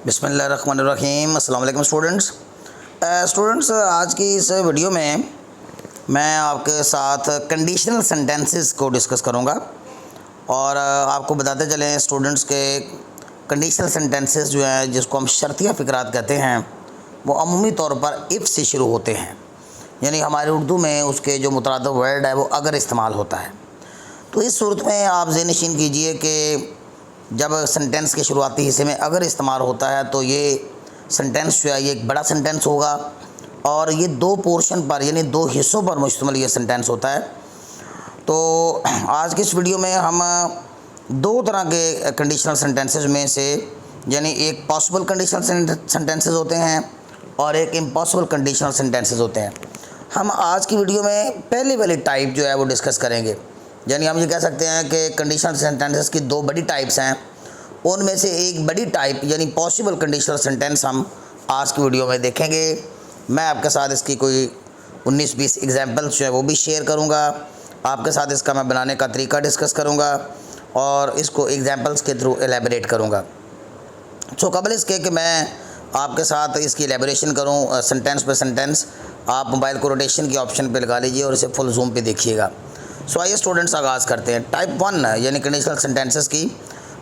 बिस्मिल्लाहिर्रहमानिर्रहीम। अस्सलाम वालेकुम स्टूडेंट्स। आज की इस वीडियो में मैं आपके साथ कंडीशनल सेंटेंसेस को डिस्कस करूंगा और आपको बताते चलें स्टूडेंट्स के कंडीशनल सेंटेंसेस जो हैं जिसको हम शर्तिया फ़िक्रात कहते हैं वो अमूमी तौर पर इफ़ से शुरू होते हैं, यानी हमारे उर्दू में उसके जो मुतरादिफ वर्ड है वो अगर इस्तेमाल होता है। तो इस सूरत में आप ज़हन-नशीन कीजिए कि जब सेंटेंस के शुरुआती हिस्से में अगर इस्तेमाल होता है तो ये सेंटेंस जो है ये एक बड़ा सेंटेंस होगा और ये दो पोर्शन पर यानी दो हिस्सों पर मुश्तमिल ये सेंटेंस होता है। तो आज की इस वीडियो में हम दो तरह के कंडीशनल सेंटेंसेस में से यानी एक पॉसिबल कंडीशनल सेंटेंसेस होते हैं और एक इम्पॉसिबल कंडीशनल सेंटेंसेस होते हैं। हम आज की वीडियो में पहले वाली टाइप जो है वो डिस्कस करेंगे, यानी हम ये कह सकते हैं कि कंडीशनल सेंटेंसेस की दो बड़ी टाइप्स हैं, उनमें से एक बड़ी टाइप यानी पॉसिबल कंडीशनल सेंटेंस हम आज की वीडियो में देखेंगे। मैं आपके साथ इसकी कोई 19-20 एग्जांपल्स जो है वो भी शेयर करूंगा, आपके साथ इसका मैं बनाने का तरीका डिस्कस करूंगा और इसको एग्जांपल्स के थ्रू एलेबोरेट करूंगा। सो कबल इसके कि मैं आपके साथ इसकी एलेबोरेशन करूं सेंटेंस पे सेंटेंस, आप मोबाइल को रोटेशन के ऑप्शन पे लगा लीजिए और इसे फुल जूम पे देखिएगा। सो आइए स्टूडेंट्स आगाज़ करते हैं। टाइप 1 यानी कंडीशनल सेंटेंसेस की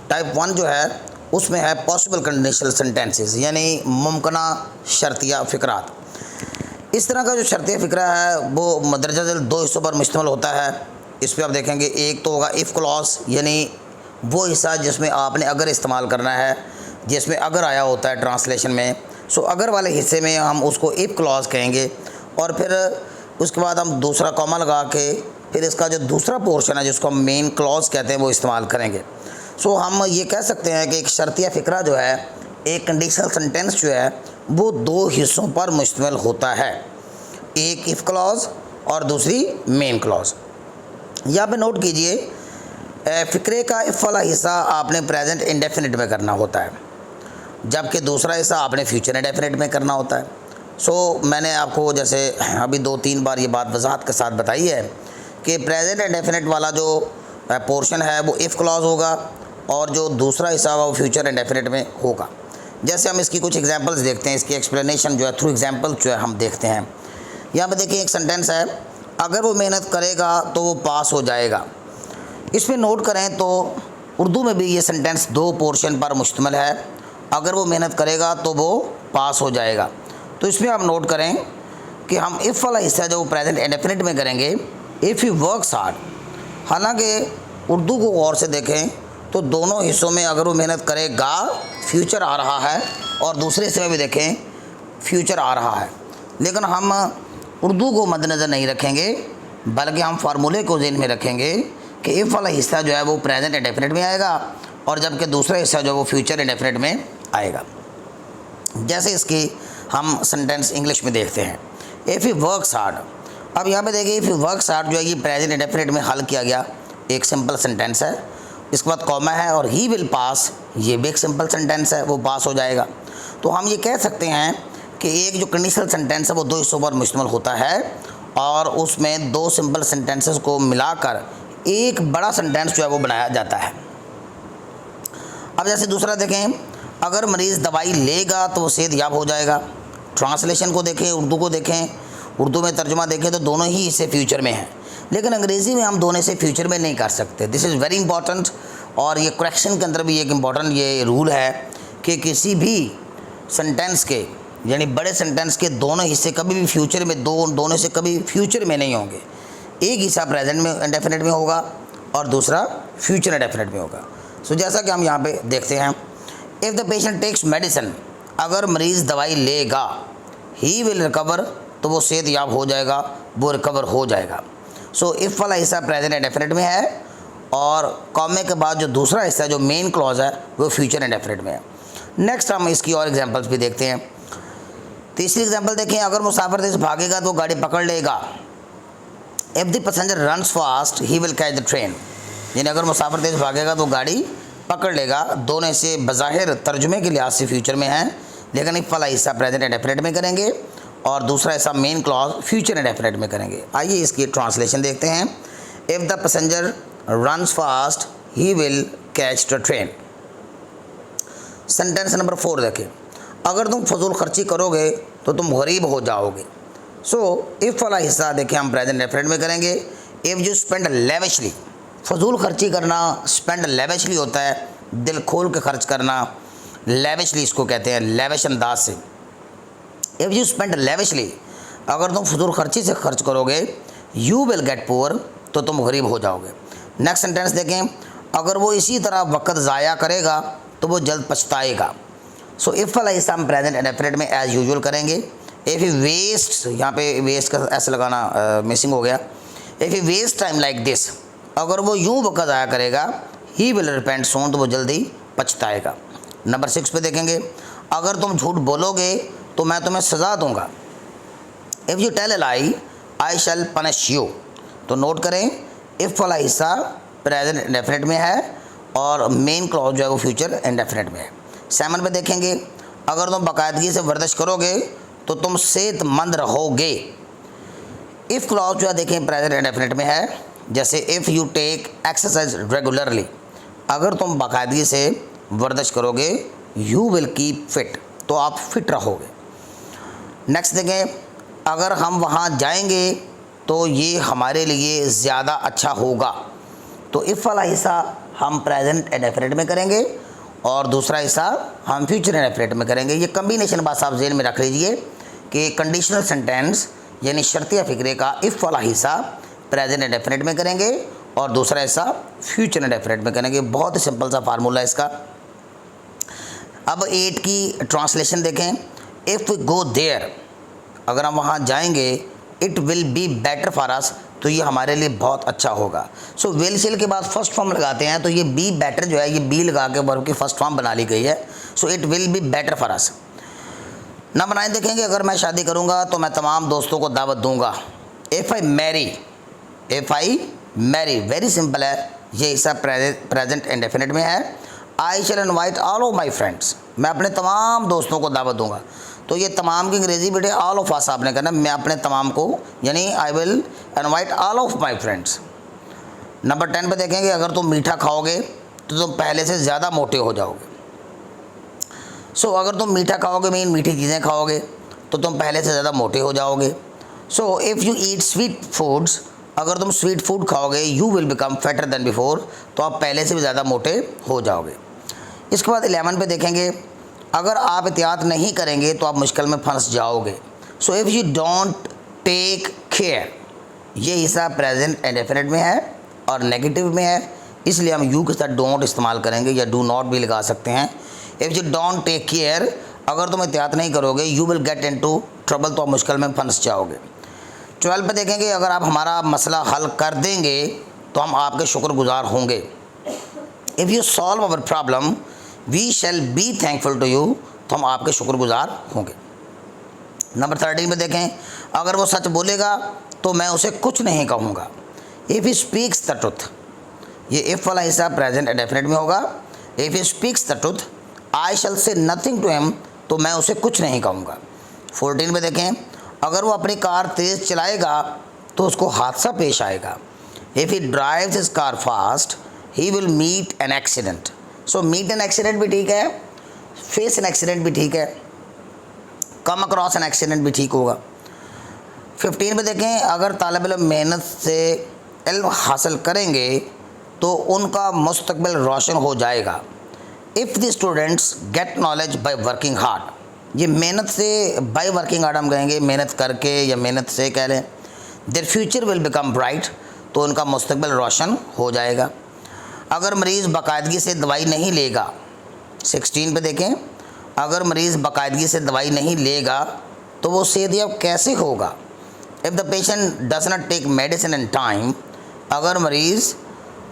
टाइप 1 जो है उसमें है पॉसिबल कंडीशनल सेंटेंसेस यानी मुमकिना शर्तिया फ़िक्रात। इस तरह का जो शर्तिया फ़िक्रा है वो मदरजा झेल दो हिस्सों पर मुश्तमिल होता है। इस पर आप देखेंगे एक तो होगा इफ़ क्लॉज यानी वो हिस्सा जिसमें आपने अगर इस्तेमाल करना है, जिसमें अगर आया होता है ट्रांसलेशन में। सो अगर वाले हिस्से में हम उसको इफ़ क्लॉज कहेंगे और फिर उसके बाद हम दूसरा कॉमा लगा के फिर इसका जो दूसरा पोर्शन है जिसको हम मेन क्लॉज कहते हैं वो इस्तेमाल करेंगे। सो हम ये कह सकते हैं कि एक शर्तिया फ़िक्रा जो है, एक कंडीशनल सेंटेंस जो है वो दो हिस्सों पर मुश्तमिल होता है, एक इफ़ क्लॉज और दूसरी मेन क्लॉज। यहाँ पे नोट कीजिए फ़िक्रे का इफ़ वाला हिस्सा आपने प्रेजेंट इंडेफिनिट में करना होता है, जबकि दूसरा हिस्सा आपने फ्यूचर इंडेफिनिट में करना होता है। सो मैंने आपको जैसे अभी 2-3 बार ये बात वजाहत के साथ बताई है कि प्रेजेंट इंडेफिनिट वाला जो पोर्शन है वो इफ़ क्लॉज होगा और जो दूसरा हिस्सा वो फ्यूचर इंडेफिनिट में होगा। जैसे हम इसकी कुछ एग्जांपल्स देखते हैं, इसकी एक्सप्लेनेशन जो है थ्रू एग्जांपल जो है हम देखते हैं। यहाँ पे देखिए एक सेंटेंस है, अगर वो मेहनत करेगा तो वो पास हो जाएगा। इसमें नोट करें तो उर्दू में भी ये सेंटेंस दो पोर्शन पर मुश्तमिल है, अगर वो मेहनत करेगा तो वो पास हो जाएगा। तो इसमें आप नोट करें कि हम इफ़ वाला हिस्सा जो प्रेजेंट इंडेफिनिट में करेंगे, इफ़ ही वर्क्स हार्ड। हालांकि उर्दू को गौर से देखें तो दोनों हिस्सों में अगर वो मेहनत करेगा फ्यूचर आ रहा है और दूसरे हिस्से में भी देखें फ्यूचर आ रहा है, लेकिन हम उर्दू को मद्देनज़र नहीं रखेंगे बल्कि हम फार्मूले को ज़हन में रखेंगे कि इफ़ वाला हिस्सा जो है वो प्रेजेंट इंडेफिनिट में आएगा और जबकि दूसरा हिस्सा जो है वो फ्यूचर इंडेफिनिट में आएगा। जैसे इसकी हम सेंटेंस इंग्लिश में देखते हैं, इफ़ ही वर्क्स हार्ड। अब यहाँ पे देखिए इफ़ ही वर्क्स हार्ड जो है ये प्रेजेंट इंडेफिनिट में हल किया गया, एक सिंपल सेंटेंस है, इसके बाद कॉमा है और ही विल पास, ये भी एक सिंपल सेंटेंस है, वो पास हो जाएगा। तो हम ये कह सकते हैं कि एक जो कंडीशनल सेंटेंस है वो दो हिस्सों पर मुश्तमिल होता है और उसमें दो सिंपल सेंटेंसेस को मिलाकर एक बड़ा सेंटेंस जो है वो बनाया जाता है। अब जैसे दूसरा देखें, अगर मरीज़ दवाई लेगा तो वो सेहतयाब हो जाएगा। ट्रांसलेशन को देखें, उर्दू को देखें, उर्दू में तर्जुमा देखें तो दोनों ही इससे फ्यूचर में हैं, लेकिन अंग्रेज़ी में हम दोनों से फ्यूचर में नहीं कर सकते। दिस इज़ वेरी इंपॉर्टेंट और ये करेक्शन के अंदर भी एक इम्पॉर्टेंट ये रूल है कि किसी भी सेंटेंस के यानी बड़े सेंटेंस के दोनों हिस्से कभी भी फ्यूचर में दोनों से कभी फ्यूचर में नहीं होंगे। एक हिस्सा प्रेजेंट में इंडेफिनिट में होगा और दूसरा फ्यूचर इंडेफिनिट में होगा। सो जैसा कि हम यहाँ पे देखते हैं, if the patient takes medicine, अगर मरीज़ दवाई लेगा, ही विल रिकवर, तो वो सेहतयाब हो जाएगा, वो रिकवर हो जाएगा। सो इफ़ वाला हिस्सा प्रेजेंट इंडेफिनिट में है और कॉमे के बाद जो दूसरा हिस्सा जो मेन क्लॉज है वो फ्यूचर इंडेफिनिट में है। नेक्स्ट हम इसकी और एग्जांपल्स भी देखते हैं। तीसरी एग्जांपल देखें, अगर मुसाफिर तेज भागेगा तो गाड़ी पकड़ लेगा। If the passenger runs fast he will catch the train, यानी अगर मुसाफिर तेज भागेगा तो गाड़ी पकड़ लेगा। दोनों से बज़ाहिर तर्जुमे के लिहाज से फ्यूचर में हैं, लेकिन इफ़ वाला हिस्सा प्रेजेंट इंडेफिनिट में करेंगे और दूसरा हिस्सा मेन क्लॉज फ्यूचर इंडेफिनिट में करेंगे। आइए इसकी ट्रांसलेशन देखते हैं। If the passenger runs fast he will catch the train. Sentence number 4 देखें, अगर तुम फजूल खर्ची करोगे तो तुम गरीब हो जाओगे। सो इफ़ वाला हिस्सा देखें हम प्रेजेंट डेफिनेट में करेंगे। इफ़ यू स्पेंड लेविशली, फजूल खर्ची करना स्पेंड लेविशली होता है, दिल खोल के खर्च करना, लेविशली इसको कहते हैं, लेविश अंदाज से। इफ़ यू स्पेंड लेविशली, अगर तुम फजूल खर्ची से खर्च करोगे, यू विल गेट पुअर, तो तुम गरीब हो जाओगे। नेक्स्ट सेंटेंस देखें, अगर वो इसी तरह वक्त ज़ाया करेगा तो वो जल्द पछताएगा। सो इफ़ वाला हिस्सा हम प्रेजेंट इंडेफिनिट में एज यूजुअल करेंगे। इफ़ यू वेस्ट, यहाँ पे वेस्ट का ऐसा लगाना मिसिंग हो गया। If you waste time like this, अगर वो यूँ वक्त ज़ाया करेगा, ही विल रिपेंट सून, तो वो जल्दी पछताएगा। नंबर 6 पे देखेंगे, अगर तुम झूठ बोलोगे तो मैं तुम्हें सज़ा दूंगा। If you tell a lie I shall punish you. तो नोट करें, इफ़ वाला हिस्सा प्रेजेंट इंडेफिनिट में है और मेन क्लॉज जो है वो फ्यूचर इंडेफिनिट में है। 7 पे देखेंगे, अगर तुम बाकायदगी से वर्जिश करोगे तो तुम सेहतमंद रहोगे। इफ़ क्लॉज जो है देखें प्रेजेंट इंडेफिनिट में है, जैसे if you take exercise regularly, अगर तुम बाकायदगी से वर्जिश करोगे, यू विल कीप फिट, तो आप फिट रहोगे। नेक्स्ट देखें, अगर हम वहाँ जाएंगे तो ये हमारे लिए ज़्यादा अच्छा होगा। तो इफ़ वाला हिस्सा हम प्रेजेंट इंडेफिनिट में करेंगे और दूसरा हिस्सा हम फ्यूचर इंडेफिनिट में करेंगे। ये कम्बिनेशन बात आप जेल में रख लीजिए कि कंडीशनल सेंटेंस यानी शर्तिया फ़िक्रे का इफ़ वाला हिस्सा प्रेजेंट इंडेफिनिट में करेंगे और दूसरा हिस्सा फ्यूचर इंडेफिनिट में करेंगे। बहुत ही सिंपल सा फार्मूला है इसका। अब 8 की ट्रांसलेशन देखें, इफ़ वी गो देयर, अगर हम वहाँ जाएंगे, it will be better for us, तो ये हमारे लिए बहुत अच्छा होगा। सो विल शेल के बाद फर्स्ट फॉर्म लगाते हैं, तो ये बी बेटर जो है ये बी लगा के वर्ब की फर्स्ट फॉर्म बना ली गई है। So it will be better for us. Number 9 देखेंगे, अगर मैं शादी करूँगा तो मैं तमाम दोस्तों को दावत दूँगा। If I marry, very simple है, ये हिस्सा प्रेजेंट इंडेफिनिट में है। I shall invite all of my friends, मैं अपने तमाम दोस्तों को दावत दूँगा। तो ये तमाम की अंग्रेज़ी बेटे ऑल ऑफ अस आपने करना, मैं अपने तमाम को, यानी I will invite all of my friends. Number 10 पे देखेंगे, अगर तुम मीठा खाओगे तो तुम पहले से ज़्यादा मोटे हो जाओगे। सो अगर तुम मीठा खाओगे मीन मीठी चीज़ें खाओगे तो तुम पहले से ज़्यादा मोटे हो जाओगे। So if you eat sweet foods, अगर तुम स्वीट फूड खाओगे, you will become fatter than before, तो आप पहले से भी ज़्यादा मोटे हो जाओगे। इसके बाद 11 पे देखेंगे, अगर आप एहतियात नहीं करेंगे तो आप मुश्किल में फंस जाओगे। So if you don't take care, ये हिस्सा प्रेजेंट इंडेफिनिट में है और नेगेटिव में है, इसलिए हम यू के साथ डोंट इस्तेमाल करेंगे या डू नॉट भी लगा सकते हैं। If you don't take care, अगर तुम एहतियात नहीं करोगे, you will get into trouble, तो आप मुश्किल में फंस जाओगे। 12 पे देखेंगे, अगर आप हमारा मसला हल कर देंगे तो हम आपके शुक्रगुजार होंगे। If you solve our problem we shall be thankful to you, तो हम आपके शुक्रगुजार होंगे। नंबर 13 पे देखें, अगर वो सच बोलेगा तो मैं उसे कुछ नहीं कहूँगा। If he speaks the truth, ये इफ़ वाला हिस्सा प्रेजेंट इंडेफिनिट में होगा। If he speaks the truth I shall say nothing to him, तो मैं उसे कुछ नहीं कहूँगा। 14 पे देखें, अगर वो अपनी कार तेज़ चलाएगा तो उसको हादसा पेश आएगा। If he drives his car fast he will meet an accident. So meet an accident भी ठीक है, फेस एन एक्सीडेंट भी ठीक है, कम अक्रॉस एन एक्सीडेंट भी ठीक होगा। 15 पे देखें, अगर तालिब इल्म मेहनत से इल्म हासिल करेंगे तो उनका मुस्तकबिल रोशन हो जाएगा। If the students get knowledge by working hard, ये मेहनत से बाय वर्किंग हार्ड हम कहेंगे, मेहनत करके या मेहनत से कह लें। Their future will become bright, तो उनका मुस्तकबिल रोशन हो जाएगा। अगर मरीज़ बाकायदगी से दवाई नहीं लेगा, 16 पे देखें, अगर मरीज़ बाकायदगी से दवाई नहीं लेगा तो वो सेहतयाब कैसे होगा। If the patient does not take medicine in time, अगर मरीज़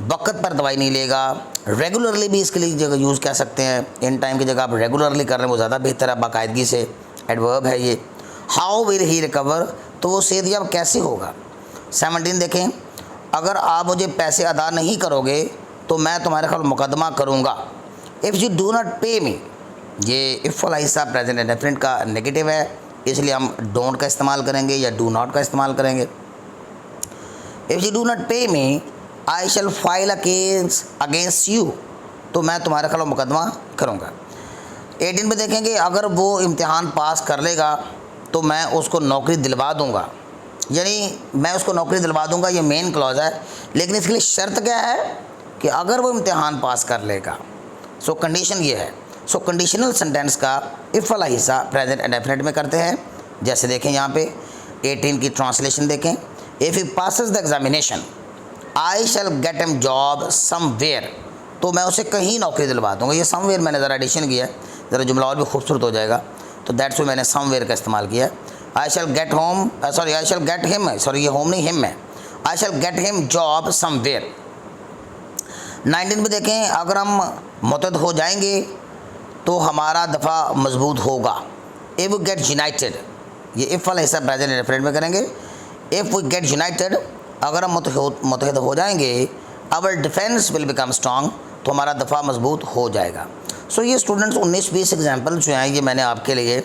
वक्त पर दवाई नहीं लेगा, रेगुलरली भी इसके लिए जगह यूज़ कह सकते हैं, इन टाइम की जगह आप रेगुलरली कर रहे हैं वो ज़्यादा बेहतर है, बाकायदगी से एडवर्ब है ये। हाउ विल ही रिकवर, तो वो सेहतयाब कैसे होगा। 17 देखें, अगर आप मुझे पैसे अदा नहीं करोगे तो मैं तुम्हारे खिलाफ मुकदमा करूँगा। If you do not pay मी, ये इफ़ वाला हिस्सा प्रेजेंट इंडेफिनिट का नेगेटिव है, इसलिए हम डोंट का इस्तेमाल करेंगे या डू नॉट का इस्तेमाल करेंगे। If you do not pay me I shall file a case against you, तो मैं तुम्हारे खिलाफ मुकदमा करूँगा। 18 पे देखेंगे, अगर वो इम्तिहान पास कर लेगा तो मैं उसको नौकरी दिलवा दूंगा, यानी मैं उसको नौकरी दिलवा दूंगा, ये मेन क्लॉज है। लेकिन इसके लिए शर्त क्या है कि अगर वो इम्तिहान पास कर लेगा। सो कंडीशन ये है। सो कंडीशनल सेंटेंस का इफ़ वाला हिस्सा प्रेजेंट इंडेफिनिट में करते हैं। जैसे देखें यहाँ पे 18 की ट्रांसलेशन देखें, if he passes the examination I shall get a job somewhere, तो मैं उसे कहीं नौकरी दिलवा दूँगा। ये समवेयर मैंने ज़रा एडिशन किया है, ज़रा जुमला और भी खूबसूरत हो जाएगा, तो दैट्स वे मैंने समवेयर का इस्तेमाल किया है। I shall get home, sorry I shall get him, sorry ये होम नहीं हिम है, I shall get him job somewhere. 19 पे देखें, अगर हम मुतहद हो जाएंगे तो हमारा दफ़ा मजबूत होगा। इफ़ वी गेट यूनाइटेड, ये इफ़ वाला हिस्सा प्रेजेंट इंडेफिनिट में करेंगे। इफ़ वी गेट यूनाइटेड, अगर हम मुतहद हो जाएंगे, our defence will become strong, तो हमारा दफ़ा मजबूत हो जाएगा। सो ये स्टूडेंट्स 19-20 एग्जाम्पल जो हैं ये मैंने आपके लिए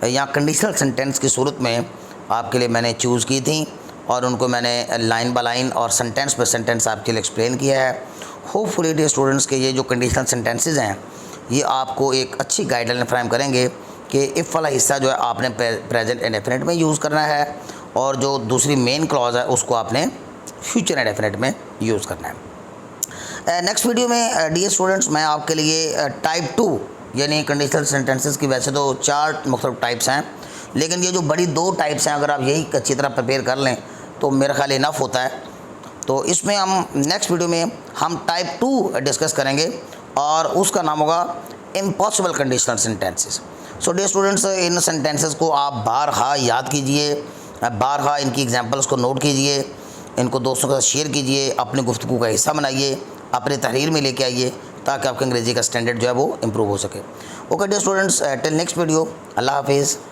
यहाँ कंडीशनल सेंटेंस की सूरत में आपके लिए मैंने चूज़ की थी, और उनको मैंने लाइन बाय लाइन और सेंटेंस बाय सेंटेंस आपके लिए एक्सप्लेन किया है। होपफुली डियर स्टूडेंट्स के ये जो कंडीशनल सेंटेंसेस हैं ये आपको एक अच्छी गाइडलाइन फ्राहम करेंगे कि इफ़ वाला हिस्सा जो है आपने प्रेजेंट इंडेफिनिट में यूज़ करना है, और जो दूसरी मेन क्लॉज है उसको आपने फ्यूचर इंडेफिनिट में यूज़ करना है। नेक्स्ट वीडियो में डियर स्टूडेंट्स मैं आपके लिए टाइप 2 यानी कंडीशनल सेंटेंसेस की वैसे तो 4 मुख्तलिफ टाइप्स हैं, लेकिन ये जो बड़ी 2 टाइप्स हैं अगर आप यही अच्छी तरह प्रिपेयर कर लें तो मेरा ख्याल इनफ होता है। तो इसमें हम नेक्स्ट वीडियो में हम टाइप 2 डिस्कस करेंगे, और उसका नाम होगा impossible conditional sentences. So dear students, इन सेंटेंसेस को आप बारहा याद कीजिए, बारहा इनकी एग्जांपल्स को नोट कीजिए, इनको दोस्तों के साथ शेयर कीजिए, अपनी गुफ्तगू का हिस्सा बनाइए, अपने तहरीर में लेके आइए, ताकि आपके अंग्रेज़ी का स्टैंडर्ड जो है वो इम्प्रूव हो सके। Okay dear students, till next video, अल्लाह हाफिज़।